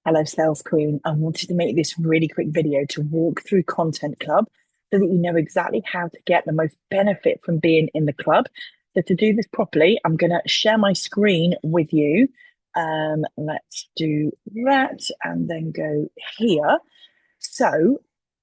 Hello, Sales Queen. I wanted to make this really quick video to walk through Content Club so that you know exactly how to get the most benefit from being in the club. So to do this properly, I'm going to share my screen with you. Let's do that and then go here. So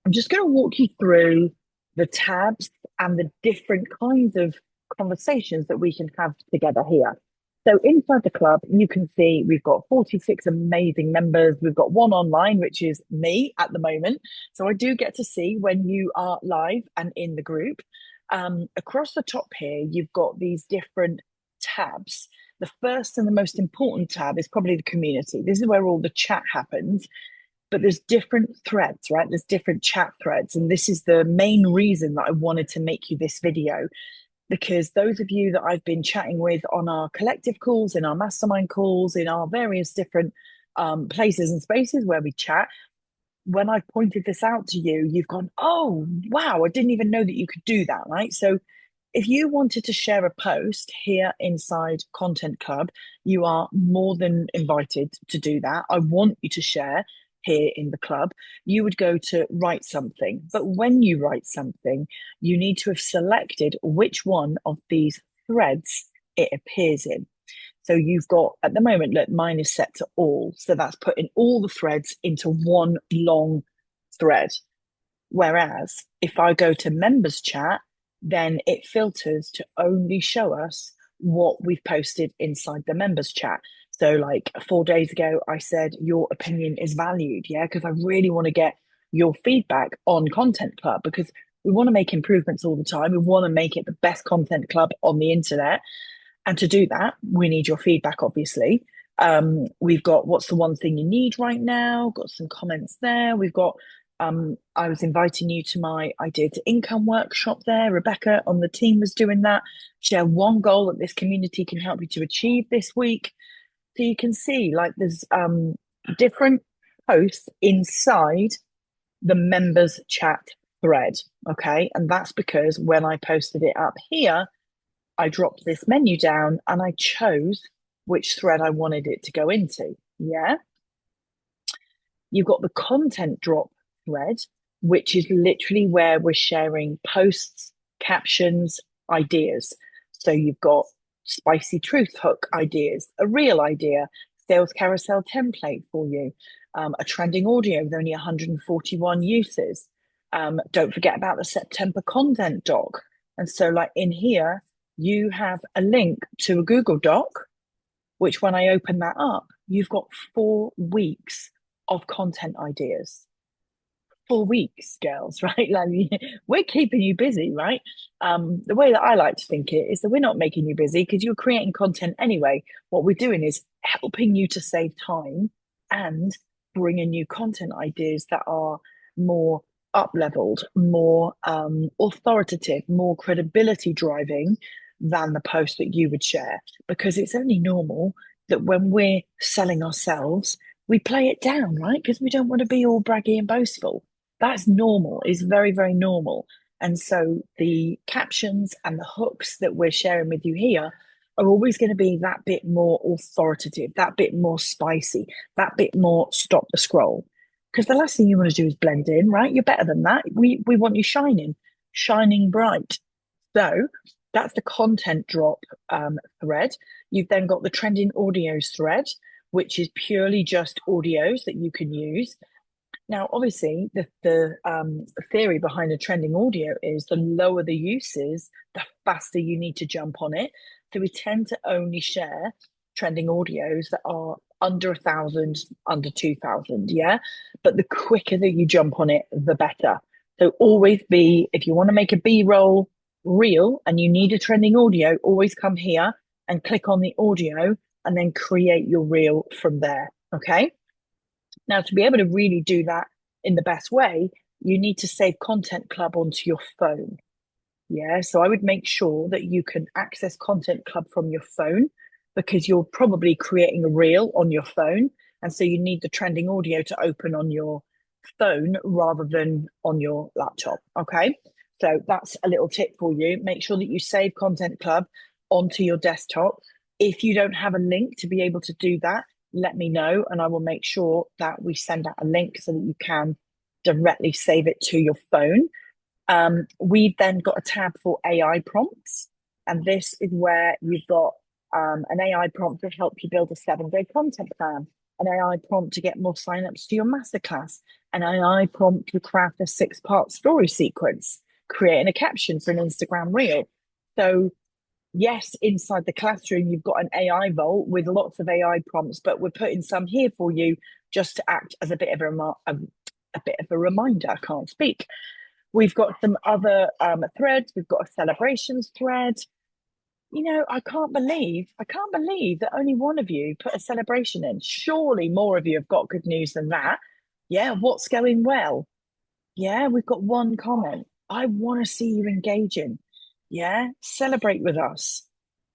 I'm just going to walk you through the tabs and the different kinds of conversations that we can have together here. So inside the club, you can see we've got 46 amazing members. We've got one online, which is me at the moment. So I do get to see when you are live and in the group. Across the top here, you've got these different tabs. The first and the most important tab is probably the community. This is where all the chat happens, but there's different threads, right? There's different chat threads. And this is the main reason that I wanted to make you this video, because those of you that I've been chatting with on our collective calls, in our mastermind calls, in our various different places and spaces where we chat, when I've pointed this out to you, you've gone, oh, wow, I didn't even know that you could do that, right? So if you wanted to share a post here inside Content Club, you are more than invited to do that. I want you to share here in the club. You would go to write something. But when you write something, you need to have selected which one of these threads it appears in. So you've got, at the moment, look, mine is set to all. So that's putting all the threads into one long thread. Whereas if I go to members chat, then it filters to only show us what we've posted inside the members chat. So like 4 days ago, I said, your opinion is valued. Yeah, because I really want to get your feedback on Content Club, because we want to make improvements all the time. We want to make it the best content club on the internet. And to do that, we need your feedback, obviously. We've got what's the one thing you need right now, got some comments there. We've got, I was inviting you to my Idea to Income workshop there. Rebecca on the team was doing that. Share one goal that this community can help you to achieve this week. So you can see like there's different posts inside the members chat thread. Okay. And that's because when I posted it up here, I dropped this menu down and I chose which thread I wanted it to go into. Yeah. You've got the content drop thread, which is literally where we're sharing posts, captions, ideas. So you've got spicy truth hook ideas, a real idea, sales carousel template for you, a trending audio with only 141 uses. Don't forget about the September content doc. And so like in here, you have a link to a Google Doc, which when I open that up, you've got 4 weeks of content ideas. 4 weeks, girls, right? Like we're keeping you busy, right? The way that I like to think it is that we're not making you busy because you're creating content anyway. What we're doing is helping you to save time and bringing new content ideas that are more up-leveled, more authoritative, more credibility driving than the post that you would share, because it's only normal that when we're selling ourselves, we play it down, right? Because we don't want to be all braggy and boastful. That's normal. It's very, very normal. And so the captions and the hooks that we're sharing with you here are always going to be that bit more authoritative, that bit more spicy, that bit more stop the scroll. Because the last thing you want to do is blend in, right? You're better than that. We want you shining bright. So that's the content drop thread. You've then got the trending audios thread, which is purely just audios that you can use. Now, obviously, the theory behind a trending audio is the lower the uses, the faster you need to jump on it. So we tend to only share trending audios that are under 1,000, under 2,000, yeah? But the quicker that you jump on it, the better. So always be, if you want to make a B-roll reel and you need a trending audio, always come here and click on the audio and then create your reel from there, okay? Now, to be able to really do that in the best way, you need to save Content Club onto your phone. Yeah, so I would make sure that you can access Content Club from your phone, because you're probably creating a reel on your phone. And so you need the trending audio to open on your phone rather than on your laptop. Okay, so that's a little tip for you. Make sure that you save Content Club onto your desktop. If you don't have a link to be able to do that, let me know, and I will make sure that we send out a link so that you can directly save it to your phone. We've then got a tab for AI prompts, and this is where you've got an AI prompt to help you build a 7-day content plan, an AI prompt to get more signups to your masterclass, an AI prompt to craft a 6-part story sequence, creating a caption for an Instagram reel. So yes, inside the classroom, you've got an AI vault with lots of AI prompts, but we're putting some here for you just to act as a bit of a bit of a reminder. I can't speak. We've got some other threads. We've got a celebrations thread. I can't believe that only one of you put a celebration in. Surely more of you have got good news than that. Yeah, what's going well? Yeah, we've got one comment. I want to see you engaging. Yeah, celebrate with us.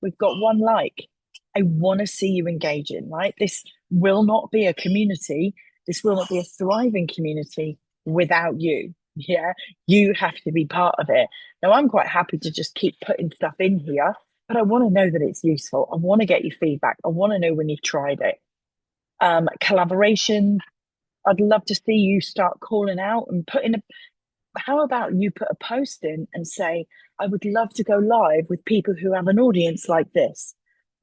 We've got one like. I want to see you engaging, right? This will not be a community. This will not be a thriving community without you. Yeah, you have to be part of it. Now, I'm quite happy to just keep putting stuff in here, but I want to know that it's useful. I want to get your feedback. I want to know when you've tried it. Collaboration. I'd love to see you start calling out and putting a how about you put a post in and say, I would love to go live with people who have an audience like this.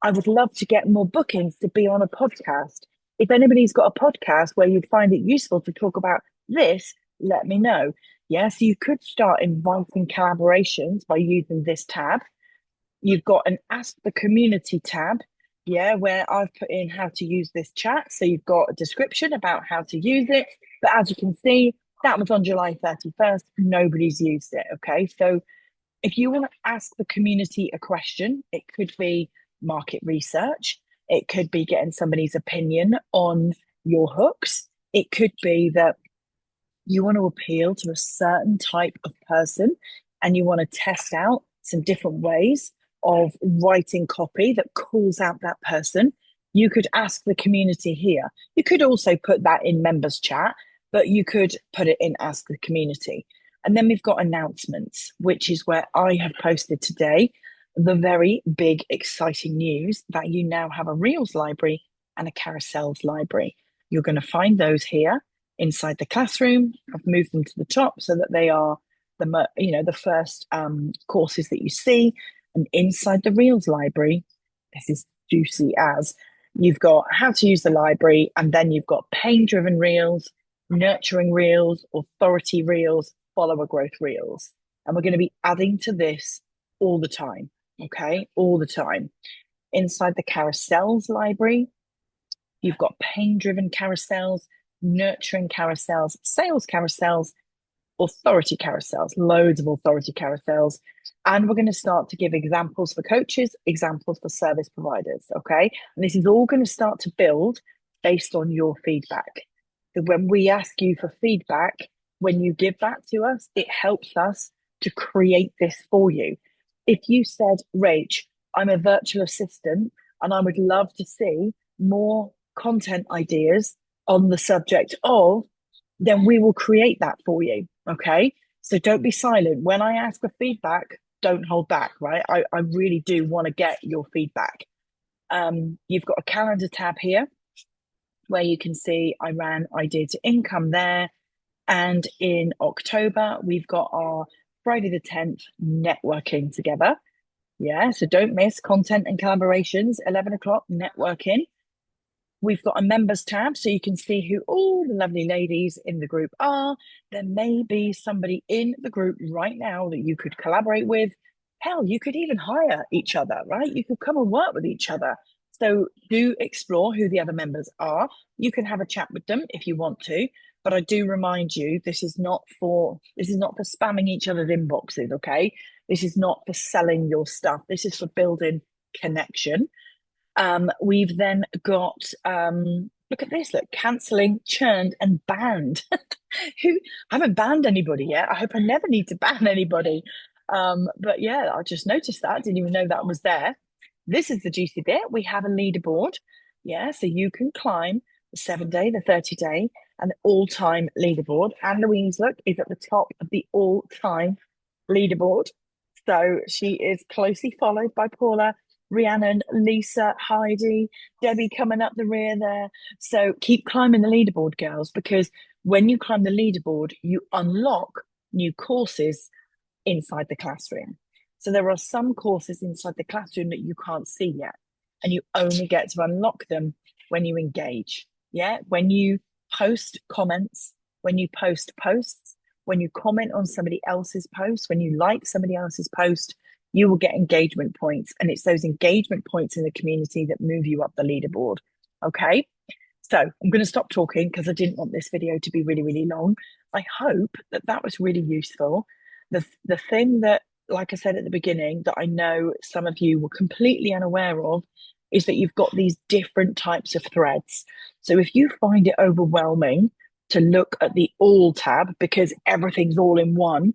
I would love to get more bookings to be on a podcast. If anybody's got a podcast where you'd find it useful to talk about this, let me know. Yes, you could start inviting collaborations by using this tab. You've got an Ask the Community tab, yeah, where I've put in how to use this chat. So you've got a description about how to use it. But as you can see, that was on July 31st. Nobody's used it. Okay. So if you want to ask the community a question, it could be market research. It could be getting somebody's opinion on your hooks. It could be that you want to appeal to a certain type of person and you want to test out some different ways of writing copy that calls out that person. You could ask the community here. You could also put that in members chat, but you could put it in Ask the Community. And then we've got announcements, which is where I have posted today the very big, exciting news that you now have a Reels library and a Carousels library. You're going to find those here inside the classroom. I've moved them to the top so that they are the first courses that you see. And inside the Reels library, this is juicy as you've got how to use the library, and then you've got pain-driven reels, nurturing reels, authority reels, follower growth reels. And we're going to be adding to this all the time, okay? All the time. Inside the carousels library, you've got pain-driven carousels, nurturing carousels, sales carousels, authority carousels, loads of authority carousels. And we're going to start to give examples for coaches, examples for service providers, okay? And this is all going to start to build based on your feedback. So when we ask you for feedback, when you give that to us, it helps us to create this for you. If you said, Rach, I'm a virtual assistant and I would love to see more content ideas on the subject of, then we will create that for you. Okay. So don't be silent. When I ask for feedback, don't hold back, right? I really do want to get your feedback. You've got a calendar tab here where you can see I ran idea to income there. And in October, we've got our Friday the 10th networking together. Yeah. So don't miss content and collaborations, 11 o'clock networking. We've got a members tab so you can see who all the lovely ladies in the group are. There may be somebody in the group right now that you could collaborate with. Hell, you could even hire each other, right? You could come and work with each other. So do explore who the other members are. You can have a chat with them if you want to, but I do remind you this is not for spamming each other's inboxes, okay? This is not for selling your stuff. This is for building connection. We've then got look at this, look, cancelling, churned, and banned. Who I haven't banned anybody yet. I hope I never need to ban anybody. But yeah, I just noticed that. Didn't even know that was there. This is the juicy bit. We have a leaderboard. Yeah, so you can climb the 7-day, the 30-day, and the all-time leaderboard. And Louise, look, is at the top of the all-time leaderboard. So she is closely followed by Paula Rhiannon, Lisa, Heidi, Debbie coming up the rear there. So keep climbing the leaderboard, girls, because when you climb the leaderboard, you unlock new courses inside the classroom. So there are some courses inside the classroom that you can't see yet, and you only get to unlock them when you engage. Yeah, when you post comments, when you post posts, when you comment on somebody else's post, when you like somebody else's post, you will get engagement points. And it's those engagement points in the community that move you up the leaderboard. Okay. So I'm going to stop talking because I didn't want this video to be really, really long. I hope that that was really useful. The thing that, like I said at the beginning, that I know some of you were completely unaware of is that you've got these different types of threads. So if you find it overwhelming to look at the all tab because everything's all in one,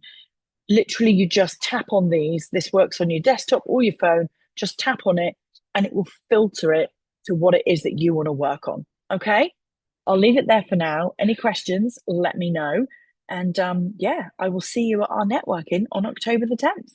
literally you just tap on these. This works on your desktop or your phone. Just tap on it and it will filter it to what it is that you want to work on. Okay. I'll leave it there for now. Any questions, let me know. And yeah, I will see you at our networking on October the 10th.